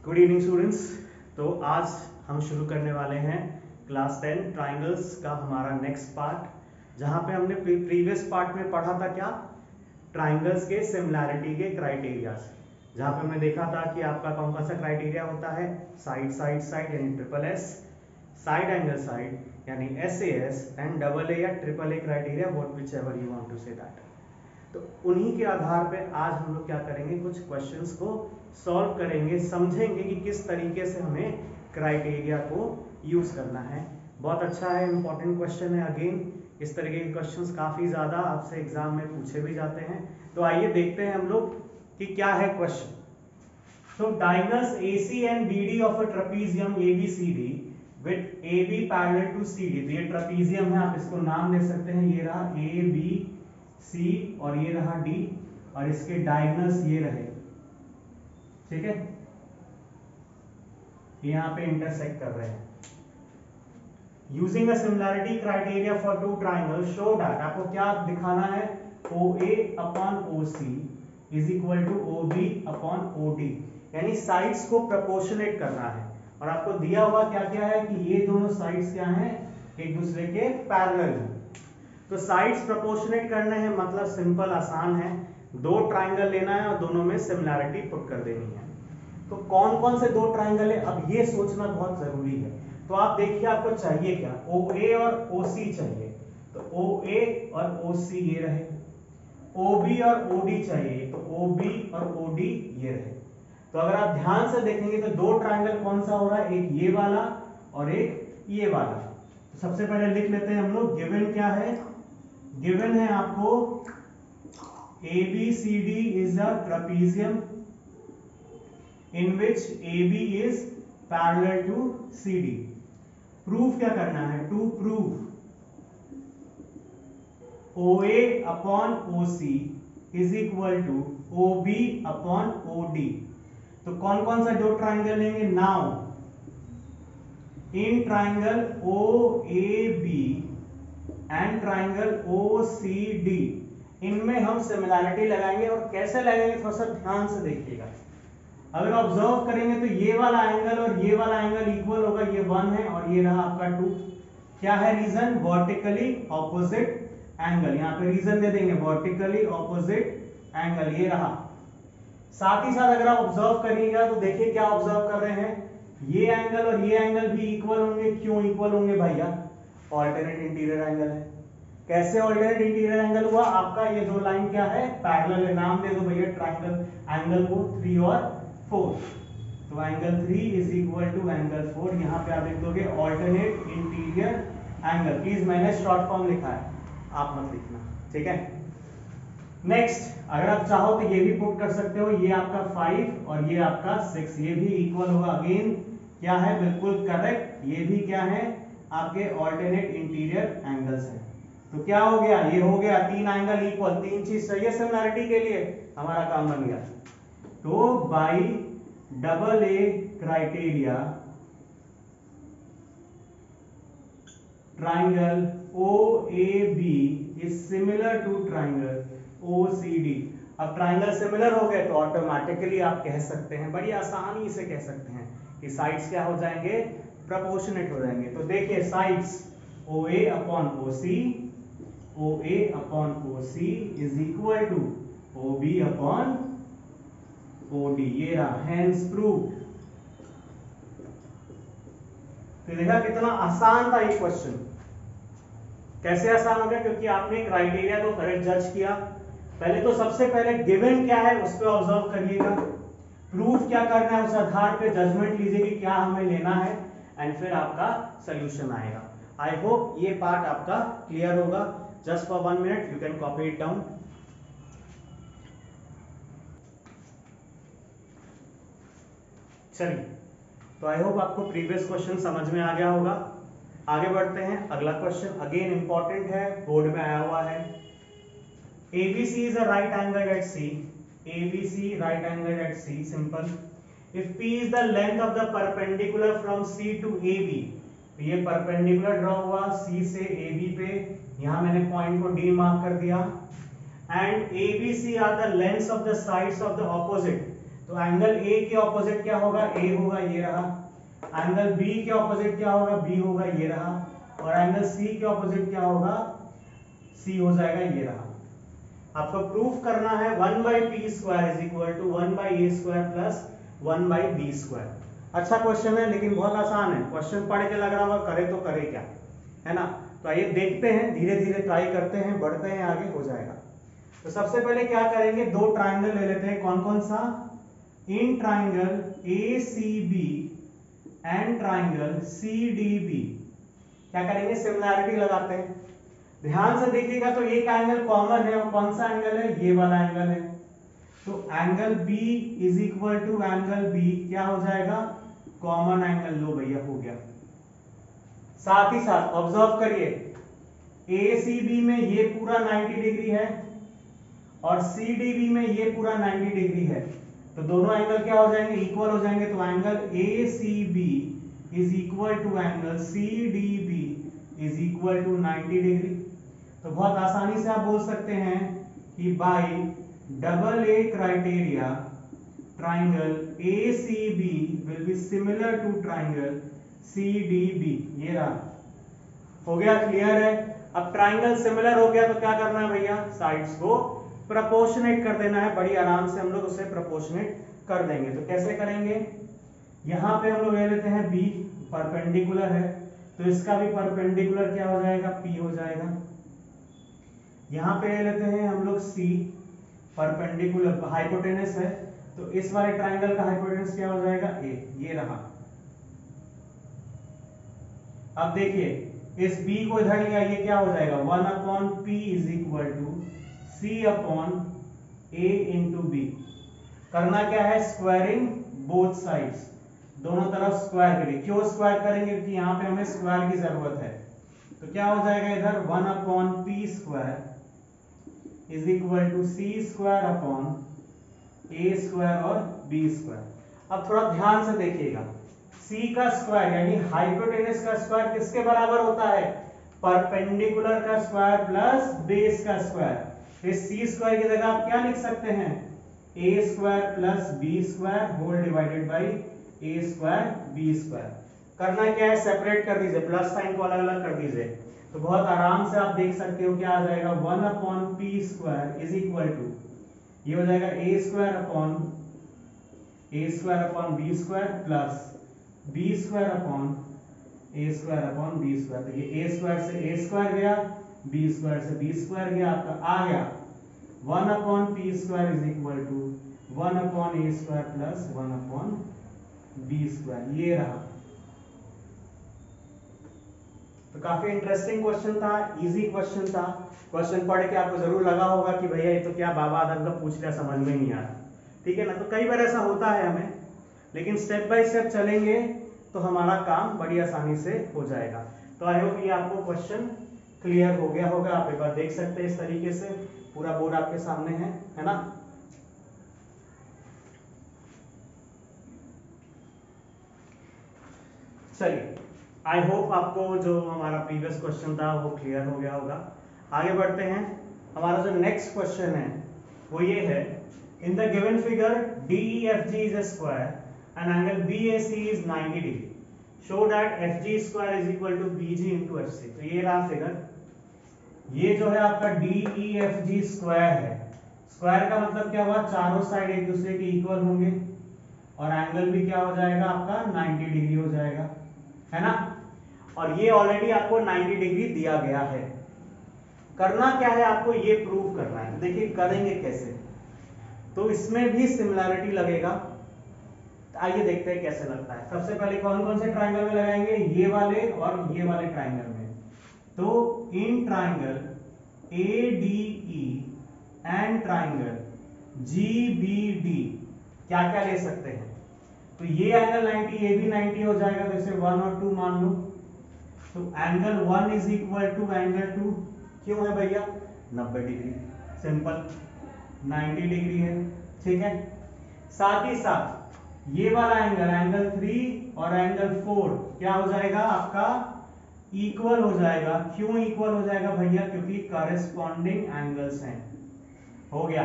Good evening students. तो आज हम शुरू करने वाले हैं क्लास 10 ट्राइंगल्स का हमारा नेक्स्ट पार्ट, जहां पे हमने प्रीवियस पार्ट में पढ़ा था क्या, ट्राइंगल्स के सिमिलैरिटी के क्राइटेरियाज, जहां पे हमने देखा था कि आपका कौन कौन सा क्राइटेरिया होता है, साइड साइड साइड यानी triple S, side angle side यानी SAS, एंड डबल ए या triple A criteria, what whichever you want to say that. तो उन्हीं के आधार पे आज हम लोग क्या करेंगे, कुछ क्वेश्चंस को सॉल्व करेंगे, समझेंगे कि किस तरीके से हमें क्राइटेरिया को यूज करना है। बहुत अच्छा है, इंपॉर्टेंट क्वेश्चन है। अगेन इस तरीके के क्वेश्चंस काफी ज्यादा आपसे एग्जाम में पूछे भी जाते हैं। तो आइए देखते हैं हम लोग कि क्या है क्वेश्चन। तो diagonals AC and BD of a trapezium ABCD with AB parallel to CD। तो ये ट्रेपीजियम है, आप इसको नाम दे सकते हैं, ये रहा ABC और ये रहा D, और इसके डायगोनल्स ये रहे, ठीक है, यहां पे इंटरसेक्ट कर रहे हैं। Using a similarity criteria for two triangle show that, आपको क्या दिखाना है, OA upon OC is equal to OB upon OD, यानी साइड्स को प्रोपोर्शनेट करना है। और आपको दिया हुआ क्या क्या है कि ये दोनों साइड्स क्या हैं, एक दूसरे के पैरेलल हैं। तो साइड्स प्रोपोर्शनेट करने हैं, मतलब सिंपल आसान है, दो ट्राइंगल लेना है और दोनों में सिमिलैरिटी पुट कर देनी है। तो कौन कौन से दो ट्राइंगल है, अब ये सोचना बहुत जरूरी है। तो आप देखिए आपको चाहिए क्या, OA और OC चाहिए, तो OA और OC ये रहे। OB और OD चाहिए, तो OB और OD ये रहे। तो अगर आप ध्यान से देखेंगे तो दो ट्राइंगल कौन सा हो रहा है, एक ये वाला और एक ये वाला। तो सबसे पहले लिख लेते हैं हम लोग, गिवन क्या है, गिवन है आपको ABCD is a trapezium in which AB is parallel to CD। Proof क्या करना है, to prove OA upon OC is equal to OB upon OD। तो कौन कौन सा दो ट्राइंगल लेंगे, now in triangle OAB and triangle OCD, इनमें हम सिमिलैरिटी लगाएंगे। और कैसे लगाएंगे, थोड़ा सा ध्यान से देखिएगा। अगर ऑब्जर्व करेंगे तो ये वाला एंगल और ये वाला एंगल इक्वल होगा, ये 1 है और ये रहा आपका 2। क्या है रीजन, वर्टिकली ऑपोजिट एंगल, यहां पे रीजन दे देंगे, वर्टिकली ऑपोजिट एंगल ये रहा। साथ ही साथ अगर आप ऑब्जर्व करिएगा तो देखिए क्या ऑब्जर्व कर रहे हैं, ये एंगल और ये एंगल भी इक्वल होंगे। क्यों इक्वल होंगे भैया, ऑल्टरनेट इंटीरियर एंगल है। कैसे ऑल्टरनेट इंटीरियर एंगल हुआ, आपका ये दो लाइन क्या है, पैरेलल है। नाम दे दो भैया ट्राइंगल एंगल को 3 और 4। तो angle 3 is equal to angle 4। यहां पे आप लिख दोगे ऑल्टरनेट इंटीरियर एंगल। प्लीज मैंने शॉर्ट फॉर्म लिखा है, आप मत लिखना, ठीक है। नेक्स्ट, अगर आप चाहो तो ये भी पुट कर सकते हो, ये आपका 5 और ये आपका 6, ये भी इक्वल होगा। अगेन क्या है, बिल्कुल करेक्ट, ये भी क्या है, आपके ऑल्टरनेट इंटीरियर एंगल्स हैं। तो क्या हो गया, ये हो गया 3 एंगल इक्वल, 3 चीज चाहिए सिमिलैरिटी के लिए, हमारा काम बन गया। तो by double A criteria triangle OAB is similar to triangle OCD। अब ट्राइंगल सिमिलर हो गए तो ऑटोमेटिकली आप कह सकते हैं, बड़ी आसानी से कह सकते हैं कि साइड्स क्या हो जाएंगे, प्रोपोर्शनेट हो जाएंगे। तो देखिए sides OA upon OC, OA upon OC is equal to OB upon OD, ये रहा, हेंस प्रूव। तो देखा कितना आसान था ये क्वेश्चन। कैसे आसान हो गया, क्योंकि आपने क्राइटेरिया को करेक्ट जज किया। पहले तो सबसे पहले गिवन क्या है उस पर ऑब्जर्व करिएगा, प्रूफ क्या करना है उस आधार पे जजमेंट लीजिए कि क्या हमें लेना है, एंड फिर आपका सोल्यूशन आएगा। आई होप ये पार्ट आपका क्लियर होगा। Just for 1 minute you can copy it down. चलिए, तो आई होप आपको प्रीवियस क्वेश्चन समझ में आ गया होगा। आगे बढ़ते हैं, अगला क्वेश्चन अगेन इंपॉर्टेंट है, बोर्ड में आया हुआ है। ABC is a right angle at C, ABC right angle at C, simple। If P is the length of the perpendicular from C to AB, तो ये परपेंडिकुलर ड्रॉ हुआ C से AB पे, यहां मैंने पॉइंट को D मार्क कर दिया। And ABC are the lengths of the sides of the opposite, तो एंगल ए के ऑपोजिट क्या होगा, ए होगा, ये रहा। एंगल बी के ऑपोजिट क्या होगा, बी होगा, ये रहा। और एंगल सी के ऑपोजिट क्या होगा, सी हो जाएगा, ये रहा। आपको प्रूफ करना है 1/p² is equal to 1/a² plus 1/b²। अच्छा क्वेश्चन है, लेकिन बहुत आसान है। क्वेश्चन पढ़ के लग रहा होगा करे तो करे क्या, है ना। तो आइए देखते हैं, धीरे धीरे ट्राई करते हैं, बढ़ते हैं आगे, हो जाएगा। तो सबसे पहले क्या करेंगे, दो ट्राइंगल ले लेते हैं। कौन कौन सा, in triangle ACB and triangle CDB। क्या करेंगे, सिमिलैरिटी लगाते हैं। ध्यान से देखिएगा तो एक एंगल कॉमन है, और कौन सा एंगल है, ये वाला एंगल है। तो angle B is equal to angle B क्या हो जाएगा, कॉमन एंगल। लो भैया, हो गया। साथ ही साथ ऑब्जर्व करिए, ACB में ये पूरा 90 डिग्री है और CDB में ये पूरा 90 डिग्री है। तो दोनों एंगल क्या हो जाएंगे, इक्वल हो जाएंगे। तो angle ACB is equal to angle CDB is equal to 90 degree. तो बहुत आसानी से आप बोल सकते हैं कि by double A criteria triangle ACB will be similar to triangle CDB। ये रहा, हो गया, क्लियर है। अब ट्राइंगल सिमिलर हो गया तो क्या करना है भैया, साइड्स को प्रोपोर्शनेट कर देना है। बड़ी आराम से हम लोग उसे प्रोपोर्शनेट कर देंगे। तो कैसे करेंगे, यहां पे हम लोग ले लेते हैं B, परपेंडिकुलर है, तो इसका भी परपेंडिकुलर क्या हो जाएगा, P हो जाएगा। यहां पे ले लेते हैं हम लोग C, परपेंडिकुलर हाइपोटेनस है, तो इस वाले ट्राइंगल का हाइपोटेनस क्या हो जाएगा, A, ये रहा। अब देखिए, इस B को इधर लिया, ये क्या हो जाएगा, 1/p is equal to C/a into B। करना क्या है, स्क्वायरिंग बोथ साइड्स, दोनों तरफ स्क्वायर करिए। क्यों स्क्वायर करेंगे, क्योंकि यहाँ पे हमें स्क्वायर की जरूरत है। तो क्या हो जाएगा इधर, 1/p² is equal to C²/a² और b²। अब थोड़ा ध्यान से देखिएगा, C का स्क्वायर यानी हाइपोटेनस का स्क्वायर किसके बराबर होता है, परपेंडिकुलर का स्क्वायर प्लस बेस का स्क्वायर। इस C² की जगह आप क्या लिख सकते हैं, a² plus b² whole divided by a² b²। करना क्या है, सेपरेट कर दीजिए, प्लस साइन को अलग अलग कर दीजिए। तो बहुत आराम से आप देख सकते हो क्या आ जाएगा, 1/p² इज इक्वल टू, ये हो जाएगा a² b² प्लस b² तो ये a² से a² गया, b² से b² गया, आपका आ गया 1/p² is equal to 1/a² plus 1/b²। ये रहा। तो काफी इंटरेस्टिंग क्वेश्चन था, इजी क्वेश्चन था। क्वेश्चन पढ़ के आपको जरूर लगा होगा कि भैया ये तो क्या बाबा आदम का पूछ लिया, समझ में नहीं आ रहा, ठीक है ना। तो कई बार ऐसा होता है हमें, लेकिन स्टेप बाय स्टेप चलेंगे तो हमारा काम बड़ी आसानी से हो जाएगा। तो आई होप ये आपको क्वेश्चन क्लियर हो गया होगा। आप एक बार देख सकते हैं, इस तरीके से पूरा बोर्ड आपके सामने है ना। चलिए, आई होप आपको जो हमारा प्रीवियस क्वेश्चन था वो क्लियर हो गया होगा। आगे बढ़ते हैं। हमारा जो नेक्स्ट क्वेश्चन है वो ये है, in the given figure DEFG is a square and angle BAC is 90 degree, show that FG² is equal to BG into FC। तो ये रहा फिगर, ये जो है आपका DEFG स्क्वायर है। स्क्वायर का मतलब क्या हुआ, चारों साइड एक दूसरे के इक्वल होंगे और एंगल भी क्या हो जाएगा आपका 90 डिग्री हो जाएगा, है ना। और ये ऑलरेडी आपको 90 डिग्री दिया गया है। करना क्या है, आपको ये प्रूव करना है। देखिए करेंगे कैसे, तो इसमें भी सिमिलैरिटी लगेगा। आइए देखते हैं कैसे लगता है। सबसे पहले कौन कौन से ट्राइंगल में लगाएंगे, ये वाले और ये वाले ट्राइंगल में। तो in triangle ADE and triangle GBD क्या क्या ले सकते हैं, तो ये एंगल 90, ये भी 90 हो जाएगा, तो इसे 1 और 2 मान लो। तो angle 1 is equal to angle 2 क्यों है भैया, 90 डिग्री, सिंपल 90 डिग्री है, ठीक है। साथ ही साथ ये वाला एंगल, एंगल 3 और एंगल 4 क्या हो जाएगा आपका, इक्वल हो जाएगा। क्यों इक्वल हो जाएगा भैया, क्योंकि कॉरेस्पॉन्डिंग एंगल्स हैं। हो गया।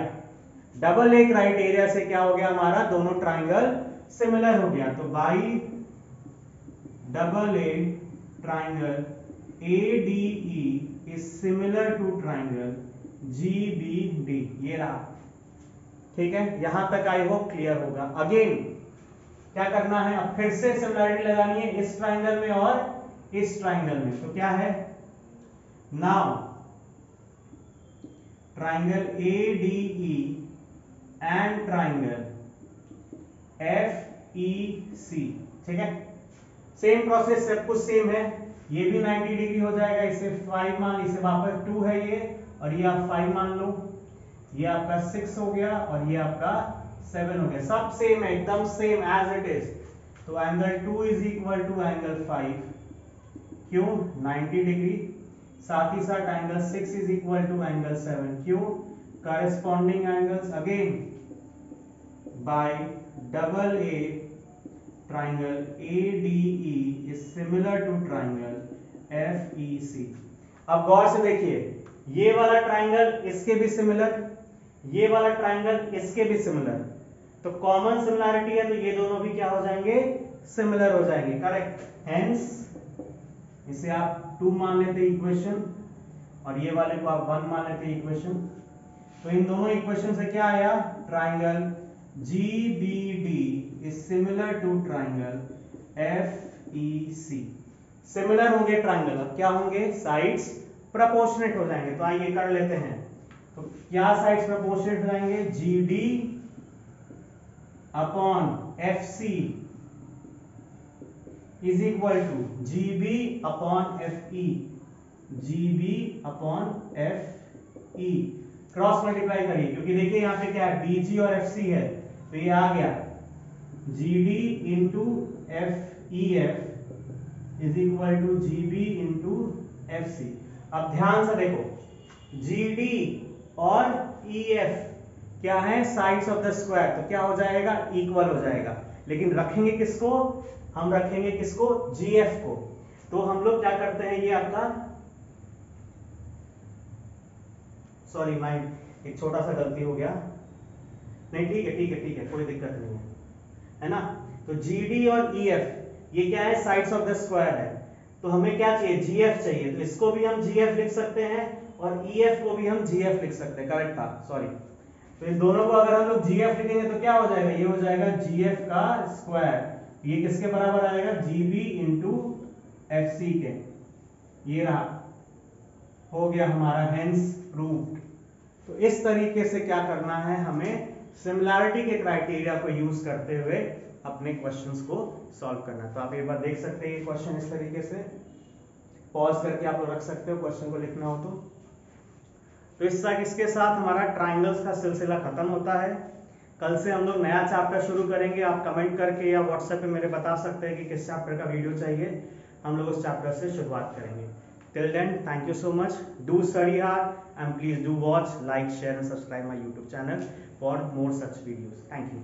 डबल ए क्राइटेरिया से क्या हो गया हमारा, दोनों ट्राइंगल सिमिलर हो गया। तो by double A triangle ADE is similar to triangle GBD, ये रहा। ठीक है, यहां तक आई होप क्लियर होगा। अगेन क्या करना है, अब फिर से सिमिलरिटी लगानी है इस ट्राइंगल में और इस ट्राइंगल में। तो क्या है, now triangle ADE and triangle FEC, ठीक है, सेम प्रोसेस, सब कुछ सेम है। ये भी 90 डिग्री हो जाएगा, इसे 5 मान, इसे वापस 2 है ये, और ये आप 5 मान लो, ये आपका 6 हो गया और ये आपका 7 हो गया, सब सेम है, एकदम सेम एज इट इज। तो angle 2 is equal to angle 5, क्यों, 90 डिग्री। साथ ही साथ angle 6 is equal to angle 7, क्यों, corresponding angles. Again by double A triangle ADE is similar to triangle FEC। अब गौर से देखिए, ये वाला ट्राइंगल इसके भी सिमिलर, ये वाला ट्राइंगल इसके भी सिमिलर, तो कॉमन सिमिलरिटी है, तो ये दोनों भी क्या हो जाएंगे, सिमिलर हो जाएंगे, करेक्ट। हेंस इसे आप 2 मान लेते इक्वेशन, और ये वाले को आप 1 मान लेते इक्वेशन। तो इन दोनों इक्वेशन से क्या आया, triangle GBD is similar to triangle FEC। Similar होंगे ट्राइंगल, अब क्या होंगे, साइड्स प्रोपोर्शनेट हो जाएंगे। तो आइए कर लेते हैं, तो क्या साइड्स प्रोपोर्शनेट हो जाएंगे, GD upon FC is equal to GB upon FE, GB upon FE। Cross multiply करिए, क्योंकि देखिए यहाँ पे क्या है, BG और FC है, तो ये आ गया GD into FEF is equal to GB into FC। अब ध्यान से देखो, GD और EF क्या है, साइड्स ऑफ द स्क्वायर, तो क्या हो जाएगा, इक्वल हो जाएगा। लेकिन रखेंगे किसको, हम रखेंगे किसको, GF को। तो हम लोग क्या करते हैं, ये आपका, सॉरी माइंड एक छोटा सा गलती हो गया, नहीं ठीक है ठीक है ठीक है, कोई दिक्कत नहीं है ना। तो GD और EF ये क्या है, साइड्स ऑफ द स्क्वायर है, तो हमें क्या चाहिए, GF चाहिए, तो इसको भी हम GF लिख सकते हैं और EF को भी हम GF लिख सकते हैं, करेक्ट था, सॉरी। तो इस दोनों को अगर हम लोग GF लिखेंगे तो क्या हो जाएगा, ये हो जाएगा GF का स्क्वायर, ये किसके बराबर आएगा, GB इंटू FC के, ये रहा, हो गया हमारा हेंस प्रूव्ड। तो इस तरीके से क्या करना है, हमें सिमिलैरिटी के क्राइटेरिया को यूज करते हुए अपने क्वेश्चंस को सॉल्व करना है। तो आप एक बार देख सकते हैं ये क्वेश्चन इस तरीके से, पॉज करके आप लोग रख सकते हो क्वेश्चन को लिखना हो तो इसके साथ हमारा ट्राइंगल्स का सिलसिला खत्म होता है। कल से हम लोग नया चैप्टर शुरू करेंगे, आप कमेंट करके या व्हाट्सएप पे मेरे बता सकते हैं कि किस चैप्टर का वीडियो चाहिए, हम लोग उस चैप्टर से शुरुआत करेंगे। Till then, thank you so much. Do study hard and please do watch, like, share and subscribe my YouTube channel for more such videos. Thank you.